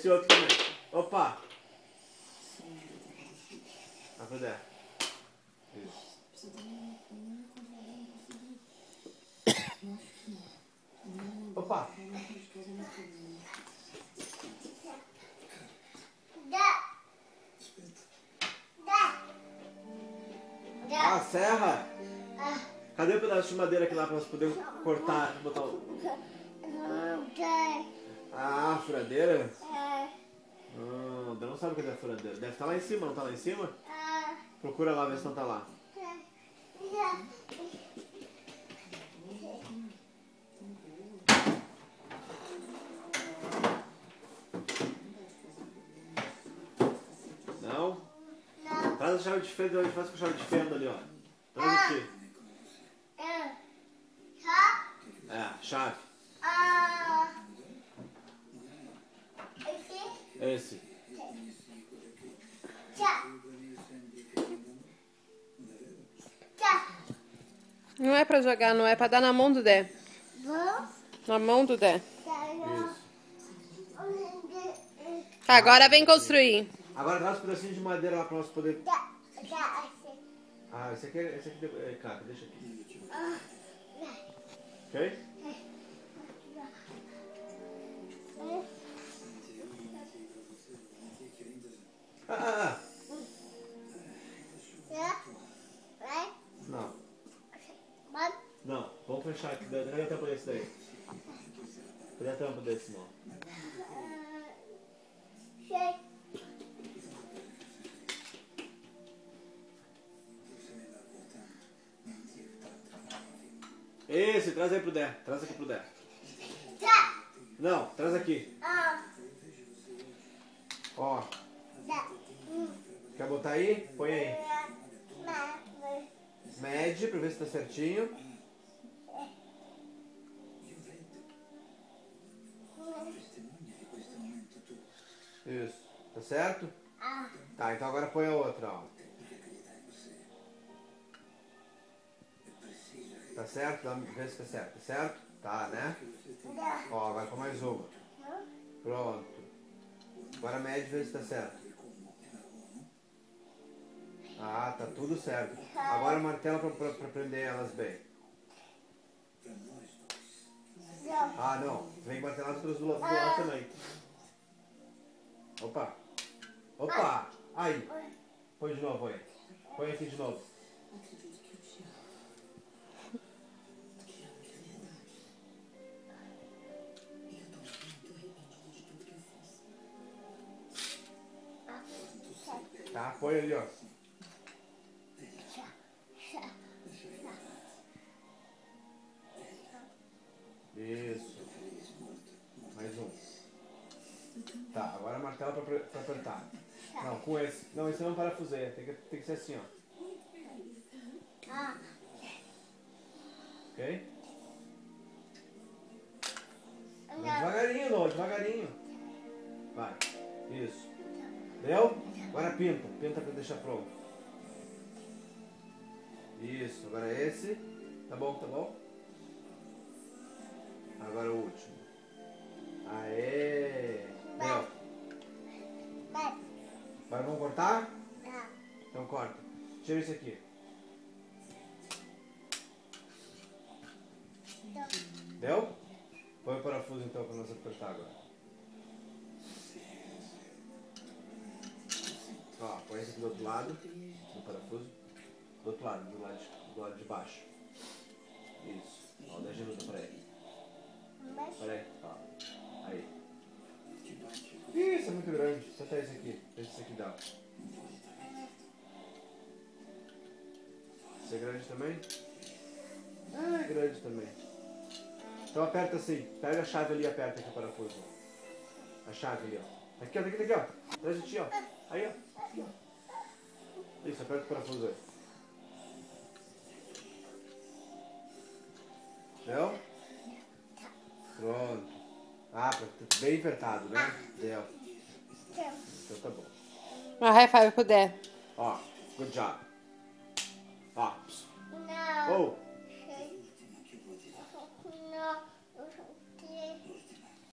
esse outro também. Opa! Vai pro Dé. Isso. Opa! Ah, serra? Cadê o pedaço de madeira aqui lá pra nós poder cortar, botar o... Ah, furadeira? O Dan não sabe o que é furadeira. Deve estar lá em cima, não tá lá em cima? Procura lá, ver se não tá lá. Não? Traz a chave de fenda, onde faz com a chave de fenda ali, ó. Traz aqui. É, chave. Esse. Não é pra jogar, não é pra dar na mão do Dé. Na mão do Dé. Isso. Tá, agora vem construir. Agora traz um pedacinho de madeira lá pra nós poder... Ah, esse aqui é cara, deixa aqui. Ok? Não. Não, vamos fechar aqui. Cadê a tampa desse daí? Cadê a tampa desse, não? Esse, traz aí pro Dé. Traz aqui pro Dé. Não, traz aqui. Ó. Quer botar aí? Põe aí. Mede pra ver se tá certinho. Isso. Tá certo? Tá, então agora põe a outra, ó. Tá certo? Vê se tá certo. Tá certo? Tá, né? Ó, agora põe mais uma. Pronto. Agora mede e vê se tá certo. Ah, tá tudo certo. Agora martela pra prender elas bem. Ah, não. Vem martelar as outras do lado também. Opa. Opa. Aí. Põe de novo aí. Põe aqui de novo. Tá, põe ali, ó. Isso. Mais um. Tá, agora martela pra apertar. Não, com esse. Não, esse não parafuseia. Tem que ser assim, ó. Ok? Devagarinho, Lô, devagarinho. Vai. Isso. Deu? Agora pinta. Pinta pra deixar pronto. Isso. Agora esse. Tá bom, tá bom? Agora o último. Aê! Deu. Agora vamos cortar? Então corta. Tira esse aqui. Deu? Põe o parafuso então para nós apertar agora. Ó, põe esse aqui do outro lado, do parafuso. Do outro lado, do lado de baixo. Isso. Ó, dá ajuda pra ele. Peraí, ó. Aí. Isso é muito grande. Só tá esse aqui. Deixa esse aqui dá. Esse é grande também? Ah, é grande também. Então aperta assim. Pega a chave ali e aperta aqui o parafuso. A chave ali, ó. Aqui, ó. Aqui, ó. Traz de ti, ó. Aí, ó. Aqui, ó. Isso, aperta o parafuso aí. Deu? Pronto. Ah, bem apertado, né? Deu. Então tá bom. Uma high five pro Dé. Ó, good job. Ó. Não. Oh.